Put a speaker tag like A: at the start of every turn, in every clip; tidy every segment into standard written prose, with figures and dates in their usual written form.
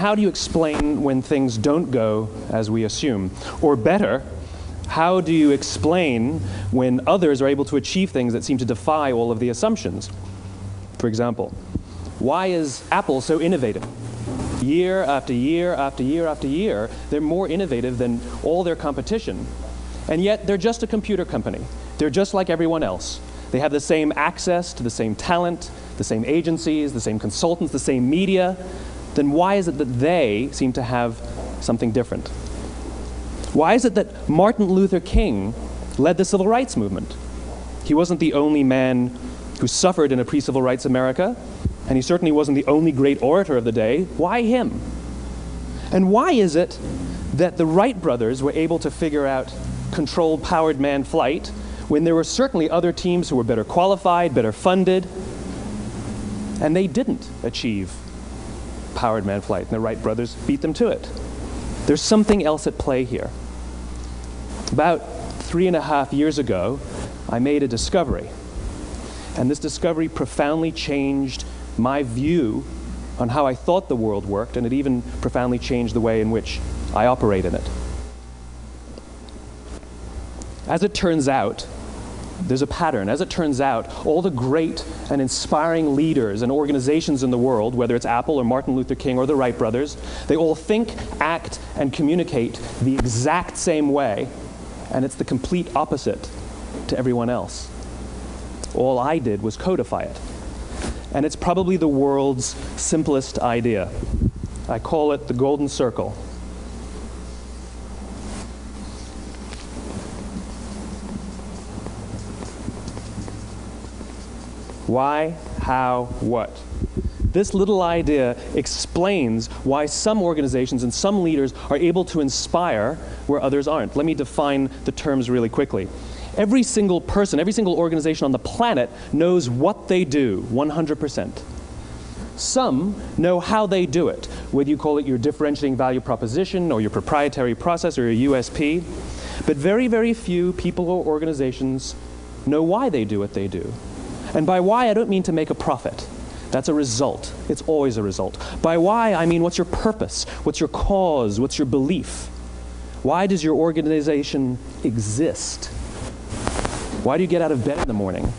A: how do you explain when things don't go as we assume? Or better, how do you explain when others are able to achieve things that seem to defy all of the assumptions? For example, why is Apple so innovative? Year after year after year after year, they're more innovative than all their competition. And yet, they're just a computer company. They're just like everyone else. They have the same access to the same talent, the same agencies, the same consultants, the same media. Then why is it that they seem to have something different? Why is it that Martin Luther King led the civil rights movement? He wasn't the only man who suffered in a pre-civil rights America, and he certainly wasn't the only great orator of the day. Why him? And why is it that the Wright brothers were able to figure out controlled powered manned flight when there were certainly other teams who were better qualified, better funded, and they didn't achieve powered manned flight, and the Wright brothers beat them to it? There's something else at play here. About 3.5 years ago, I made a discovery, and this discovery profoundly changed my view on how I thought the world worked, and it even profoundly changed the way in which I operate in it. As it turns out, there's a pattern. As it turns out, all the great and inspiring leaders and organizations in the world, whether it's Apple or Martin Luther King or the Wright brothers, they all think, act, and communicate the exact same way, and it's the complete opposite to everyone else. All I did was codify it. And it's probably the world's simplest idea. I call it the golden circle. Why, how, what? This little idea explains why some organizations and some leaders are able to inspire where others aren't. Let me define the terms really quickly. Every single person, every single organization on the planet knows what they do, 100%. Some know how they do it, whether you call it your differentiating value proposition or your proprietary process or your USP. But very, very few people or organizations know why they do what they do. And by why, I don't mean to make a profit. That's a result. It's always a result. By why, I mean what's your purpose? What's your cause? What's your belief? Why does your organization exist? Why do you get out of bed in the morning?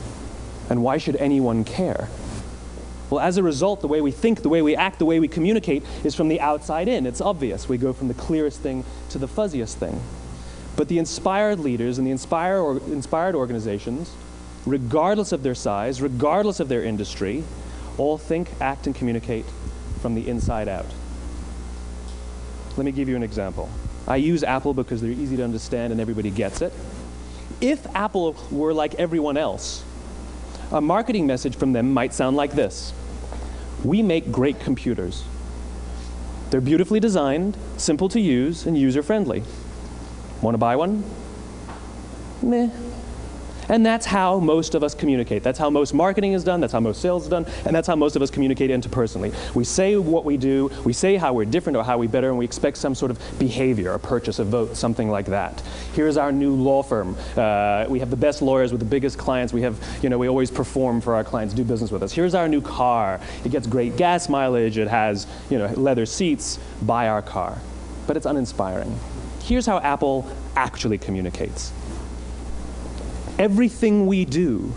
A: And why should anyone care? Well, as a result, the way we think, the way we act, the way we communicate is from the outside in. It's obvious. We go from the clearest thing to the fuzziest thing. But the inspired leaders and the inspired organizations, regardless of their size, regardless of their industry, all think, act, and communicate from the inside out. Let me give you an example. I use Apple because they're easy to understand and everybody gets it. If Apple were like everyone else, a marketing message from them might sound like this. We make great computers. They're beautifully designed, simple to use, and user-friendly. Want to buy one? Meh. And that's how most of us communicate. That's how most marketing is done, that's how most sales is done, and that's how most of us communicate interpersonally. We say what we do, we say how we're different or how we better, and we expect some sort of behavior, a purchase, a vote, something like that. Here's our new law firm. We have the best lawyers with the biggest clients. We have, we always perform for our clients, do business with us. Here's our new car. It gets great gas mileage. It has, leather seats. Buy our car. But it's uninspiring. Here's how Apple actually communicates. Everything we do,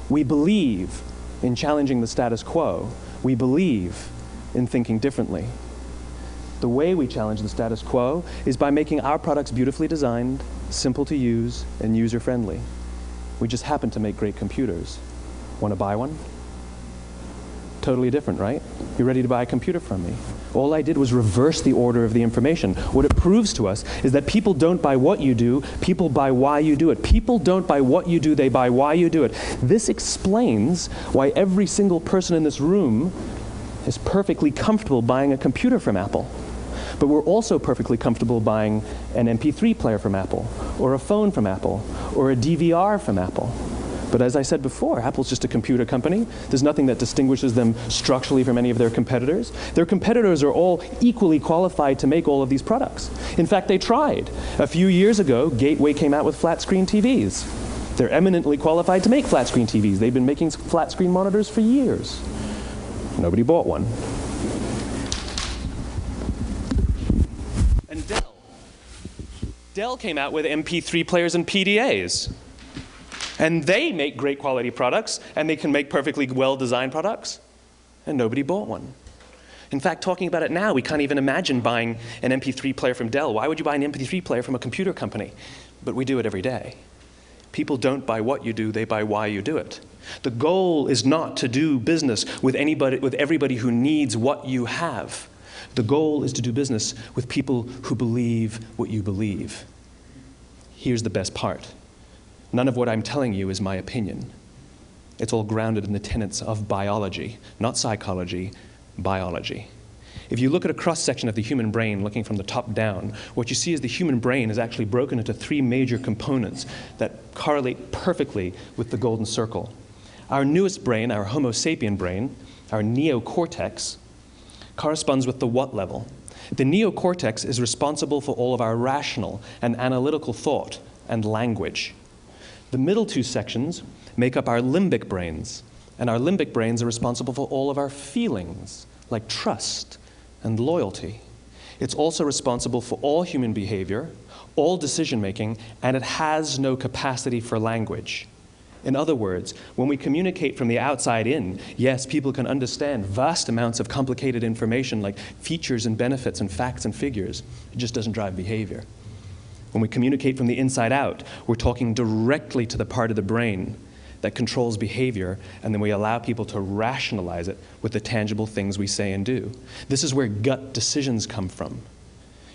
A: we believe in challenging the status quo. We believe in thinking differently. The way we challenge the status quo is by making our products beautifully designed, simple to use, and user-friendly. We just happen to make great computers. Want to buy one? Totally different, right? You're ready to buy a computer from me. All I did was reverse the order of the information. What it proves to us is that people don't buy what you do, people buy why you do it. People don't buy what you do, they buy why you do it. This explains why every single person in this room is perfectly comfortable buying a computer from Apple. But we're also perfectly comfortable buying an MP3 player from Apple, or a phone from Apple, or a DVR from Apple. But as I said before, Apple's just a computer company. There's nothing that distinguishes them structurally from any of their competitors. Their competitors are all equally qualified to make all of these products. In fact, they tried. A few years ago, Gateway came out with flat-screen TVs. They're eminently qualified to make flat-screen TVs. They've been making flat-screen monitors for years. Nobody bought one. Dell came out with MP3 players and PDAs. And they make great quality products, and they can make perfectly well-designed products, and nobody bought one. In fact, talking about it now, we can't even imagine buying an MP3 player from Dell. Why would you buy an MP3 player from a computer company? But we do it every day. People don't buy what you do, they buy why you do it. The goal is not to do business with everybody who needs what you have. The goal is to do business with people who believe what you believe. Here's the best part. None of what I'm telling you is my opinion. It's all grounded in the tenets of biology, not psychology, biology. If you look at a cross-section of the human brain, looking from the top down, what you see is the human brain is actually broken into three major components that correlate perfectly with the golden circle. Our newest brain, our Homo sapien brain, our neocortex, corresponds with the what level. The neocortex is responsible for all of our rational and analytical thought and language. The middle two sections make up our limbic brains, and our limbic brains are responsible for all of our feelings, like trust and loyalty. It's also responsible for all human behavior, all decision-making, and it has no capacity for language. In other words, when we communicate from the outside in, yes, people can understand vast amounts of complicated information like features and benefits and facts and figures. It just doesn't drive behavior. When we communicate from the inside out, we're talking directly to the part of the brain that controls behavior, and then we allow people to rationalize it with the tangible things we say and do. This is where gut decisions come from.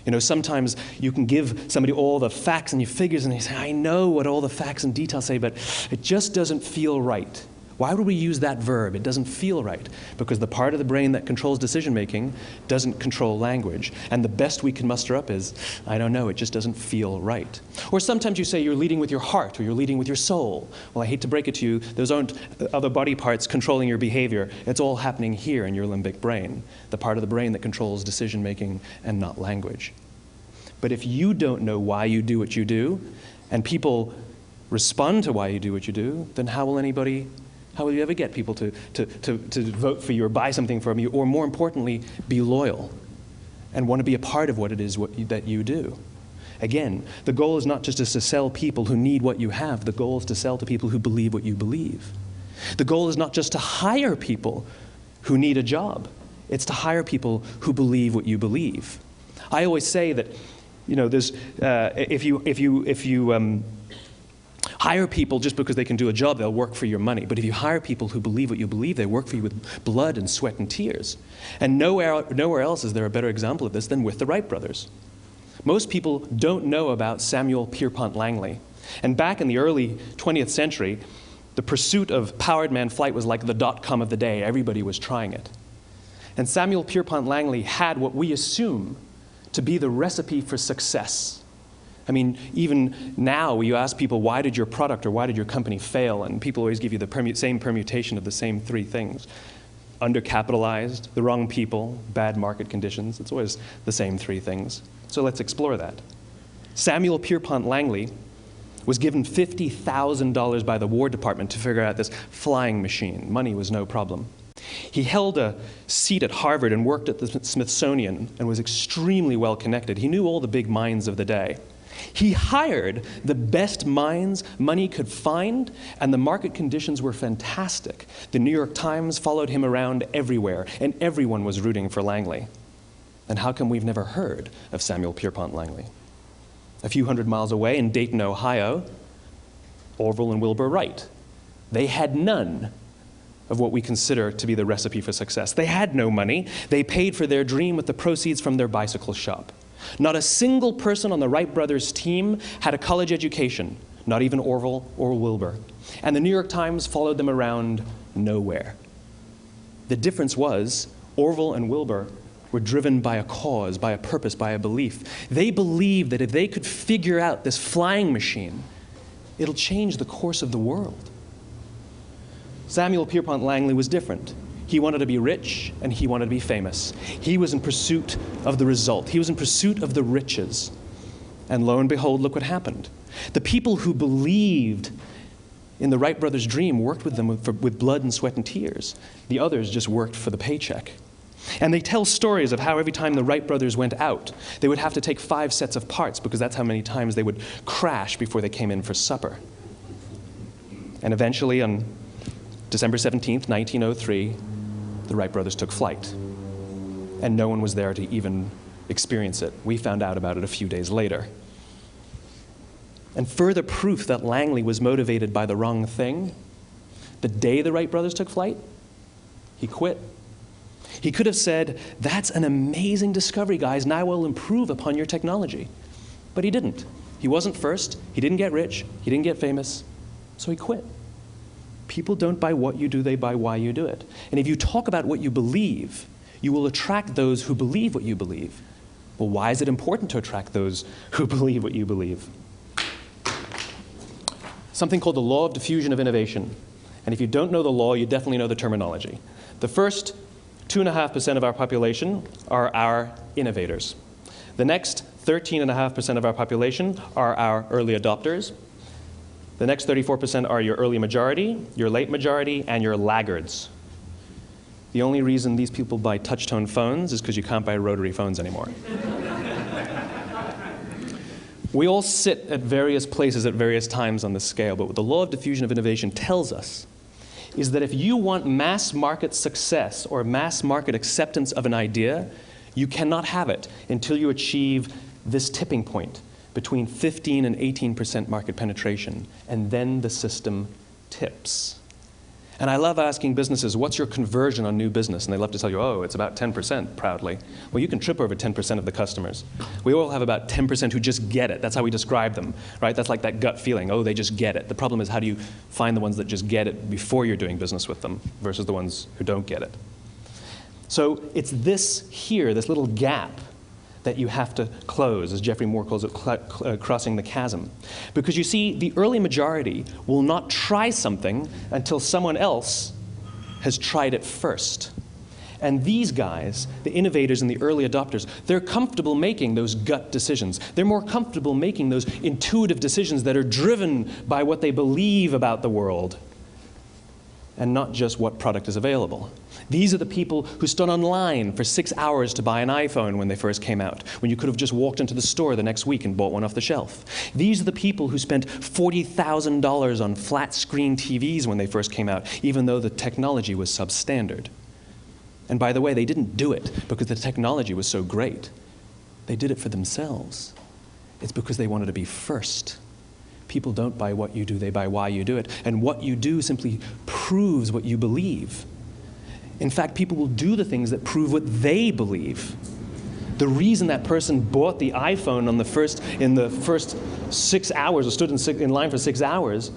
A: You know, sometimes you can give somebody all the facts and your figures, and they say, I know what all the facts and details say, but it just doesn't feel right. Why would we use that verb? It doesn't feel right. Because the part of the brain that controls decision-making doesn't control language. And the best we can muster up is, I don't know, it just doesn't feel right. Or sometimes you say you're leading with your heart or you're leading with your soul. Well, I hate to break it to you, those aren't other body parts controlling your behavior. It's all happening here in your limbic brain, the part of the brain that controls decision-making and not language. But if you don't know why you do what you do, and people respond to why you do what you do, then how will you ever get people to vote for you or buy something from you, or more importantly, be loyal and want to be a part of what it is that you do? Again, the goal is not just to sell people who need what you have. The goal is to sell to people who believe what you believe. The goal is not just to hire people who need a job. It's to hire people who believe what you believe. I always say that, you know, there's, if you hire people just because they can do a job, they'll work for your money. But if you hire people who believe what you believe, they work for you with blood and sweat and tears. And nowhere else is there a better example of this than with the Wright brothers. Most people don't know about Samuel Pierpont Langley. And back in the early 20th century, the pursuit of powered man flight was like the .com of the day. Everybody was trying it. And Samuel Pierpont Langley had what we assume to be the recipe for success. I mean, even now, you ask people, why did your product or why did your company fail? And people always give you the same permutation of the same three things. Undercapitalized, the wrong people, bad market conditions. It's always the same three things. So let's explore that. Samuel Pierpont Langley was given $50,000 by the War Department to figure out this flying machine. Money was no problem. He held a seat at Harvard and worked at the Smithsonian and was extremely well connected. He knew all the big minds of the day. He hired the best minds money could find, and the market conditions were fantastic. The New York Times followed him around everywhere, and everyone was rooting for Langley. And how come we've never heard of Samuel Pierpont Langley? A few hundred miles away in Dayton, Ohio, Orville and Wilbur Wright. They had none of what we consider to be the recipe for success. They had no money. They paid for their dream with the proceeds from their bicycle shop. Not a single person on the Wright brothers' team had a college education, not even Orville or Wilbur. And the New York Times followed them around nowhere. The difference was Orville and Wilbur were driven by a cause, by a purpose, by a belief. They believed that if they could figure out this flying machine, it'll change the course of the world. Samuel Pierpont Langley was different. He wanted to be rich, and he wanted to be famous. He was in pursuit of the result. He was in pursuit of the riches. And lo and behold, look what happened. The people who believed in the Wright brothers' dream worked with them with blood and sweat and tears. The others just worked for the paycheck. And they tell stories of how every time the Wright brothers went out, they would have to take 5 sets of parts because that's how many times they would crash before they came in for supper. And eventually, on December 17th, 1903, the Wright brothers took flight. And no one was there to even experience it. We found out about it a few days later. And further proof that Langley was motivated by the wrong thing, the day the Wright brothers took flight, he quit. He could have said, "That's an amazing discovery, guys, and I will improve upon your technology." But he didn't. He wasn't first. He didn't get rich. He didn't get famous. So he quit. People don't buy what you do, they buy why you do it. And if you talk about what you believe, you will attract those who believe what you believe. Well, why is it important to attract those who believe what you believe? Something called the law of diffusion of innovation. And if you don't know the law, you definitely know the terminology. The first 2.5% of our population are our innovators. The next 13.5% of our population are our early adopters. The next 34% are your early majority, your late majority, and your laggards. The only reason these people buy touch-tone phones is because you can't buy rotary phones anymore. We all sit at various places at various times on the scale, but what the law of diffusion of innovation tells us is that if you want mass market success or mass market acceptance of an idea, you cannot have it until you achieve this tipping point between 15 and 18% market penetration, and then the system tips. And I love asking businesses, what's your conversion on new business? And they love to tell you, oh, it's about 10%, proudly. Well, you can trip over 10% of the customers. We all have about 10% who just get it. That's how we describe them, right? That's like that gut feeling, oh, they just get it. The problem is, how do you find the ones that just get it before you're doing business with them versus the ones who don't get it? So it's this here, this little gap, that you have to close, as Geoffrey Moore calls it, crossing the chasm. Because you see, the early majority will not try something until someone else has tried it first. And these guys, the innovators and the early adopters, they're comfortable making those gut decisions. They're more comfortable making those intuitive decisions that are driven by what they believe about the world and not just what product is available. These are the people who stood online for 6 hours to buy an iPhone when they first came out, when you could have just walked into the store the next week and bought one off the shelf. These are the people who spent $40,000 on flat-screen TVs when they first came out, even though the technology was substandard. And by the way, they didn't do it because the technology was so great. They did it for themselves. It's because they wanted to be first. People don't buy what you do, they buy why you do it. And what you do simply proves what you believe. In fact, people will do the things that prove what they believe. The reason that person bought the iPhone in the first 6 hours, or stood in line for 6 hours,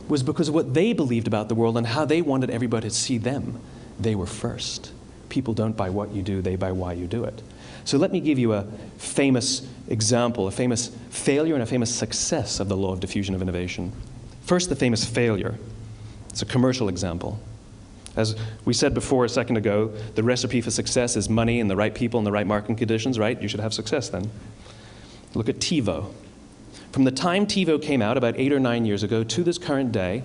A: was because of what they believed about the world and how they wanted everybody to see them. They were first. People don't buy what you do, they buy why you do it. So let me give you a famous example, a famous failure and a famous success of the law of diffusion of innovation. First, the famous failure. It's a commercial example. As we said before a second ago, the recipe for success is money and the right people and the right marketing conditions, right? You should have success then. Look at TiVo. From the time TiVo came out about 8 or 9 years ago to this current day,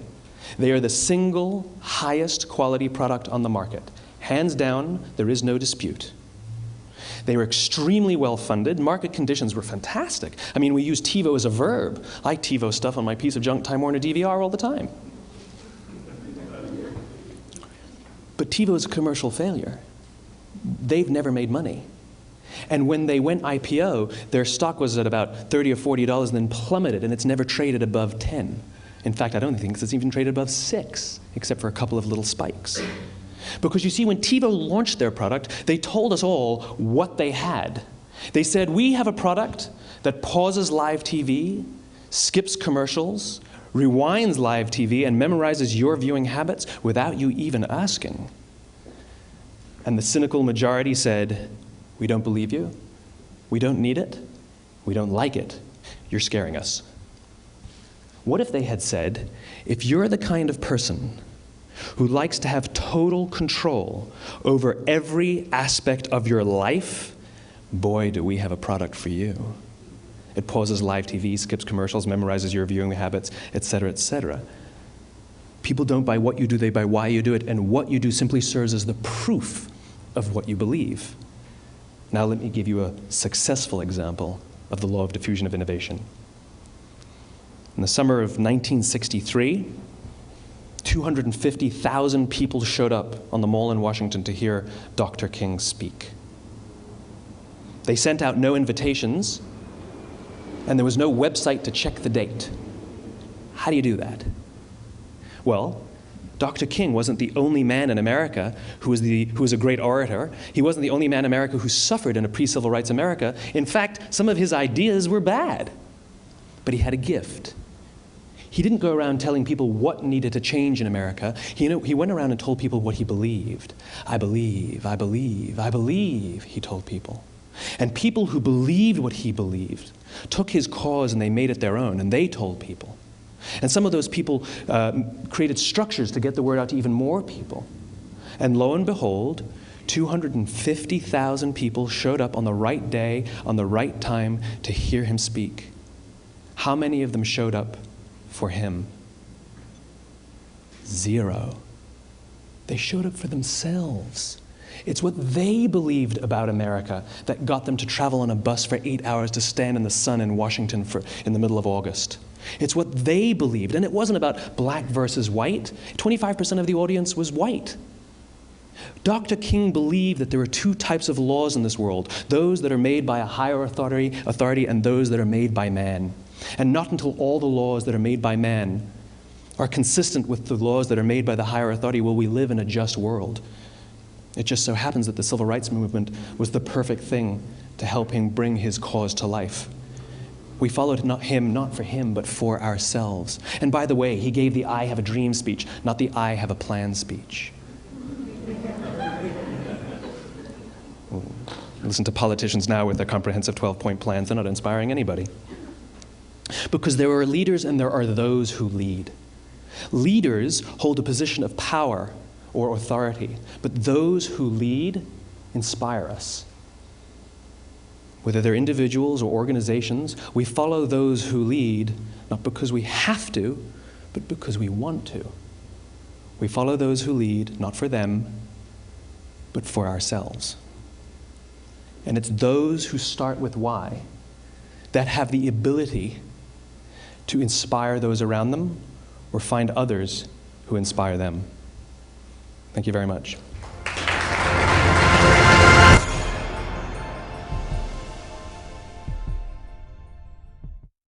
A: they are the single highest quality product on the market. Hands down, there is no dispute. They were extremely well funded. Market conditions were fantastic. I mean, we use TiVo as a verb. I TiVo stuff on my piece of junk Time Warner DVR all the time. But TiVo is a commercial failure. They've never made money. And when they went IPO, their stock was at about $30 or $40 and then plummeted, and it's never traded above 10. In fact, I don't think it's even traded above 6, except for a couple of little spikes. Because you see, when TiVo launched their product, they told us all what they had. They said, we have a product that pauses live TV, skips commercials, rewinds live TV, and memorizes your viewing habits without you even asking. And the cynical majority said, we don't believe you, we don't need it, we don't like it, you're scaring us. What if they had said, if you're the kind of person who likes to have total control over every aspect of your life, boy, do we have a product for you. It pauses live TV, skips commercials, memorizes your viewing habits, etc., etc. People don't buy what you do, they buy why you do it, and what you do simply serves as the proof of what you believe. Now let me give you a successful example of the law of diffusion of innovation. In the summer of 1963, 250,000 people showed up on the Mall in Washington to hear Dr. King speak. They sent out no invitations, and there was no website to check the date. How do you do that? Well, Dr. King wasn't the only man in America who was a great orator. He wasn't the only man in America who suffered in a pre-civil rights America. In fact, some of his ideas were bad. But he had a gift. He didn't go around telling people what needed to change in America. He went around and told people what he believed. I believe, I believe, I believe, he told people. And people who believed what he believed took his cause and they made it their own, and they told people. And some of those people created structures to get the word out to even more people. And lo and behold, 250,000 people showed up on the right day, on the right time to hear him speak. How many of them showed up for him? 0. They showed up for themselves. It's what they believed about America that got them to travel on a bus for 8 hours to stand in the sun in Washington in the middle of August. It's what they believed, and it wasn't about black versus white. 25% of the audience was white. Dr. King believed that there are 2 types of laws in this world, those that are made by a higher authority and those that are made by man. And not until all the laws that are made by man are consistent with the laws that are made by the higher authority will we live in a just world. It just so happens that the civil rights movement was the perfect thing to help him bring his cause to life. We followed him not for him, but for ourselves. And by the way, he gave the I have a dream speech, not the I have a plan speech. Listen to politicians now with their comprehensive 12-point plans. They're not inspiring anybody. Because there are leaders and there are those who lead. Leaders hold a position of power or authority, but those who lead inspire us. Whether they're individuals or organizations, we follow those who lead, not because we have to, but because we want to. We follow those who lead, not for them, but for ourselves. And it's those who start with why that have the ability to inspire those around them or find others who inspire them. Thank you very much.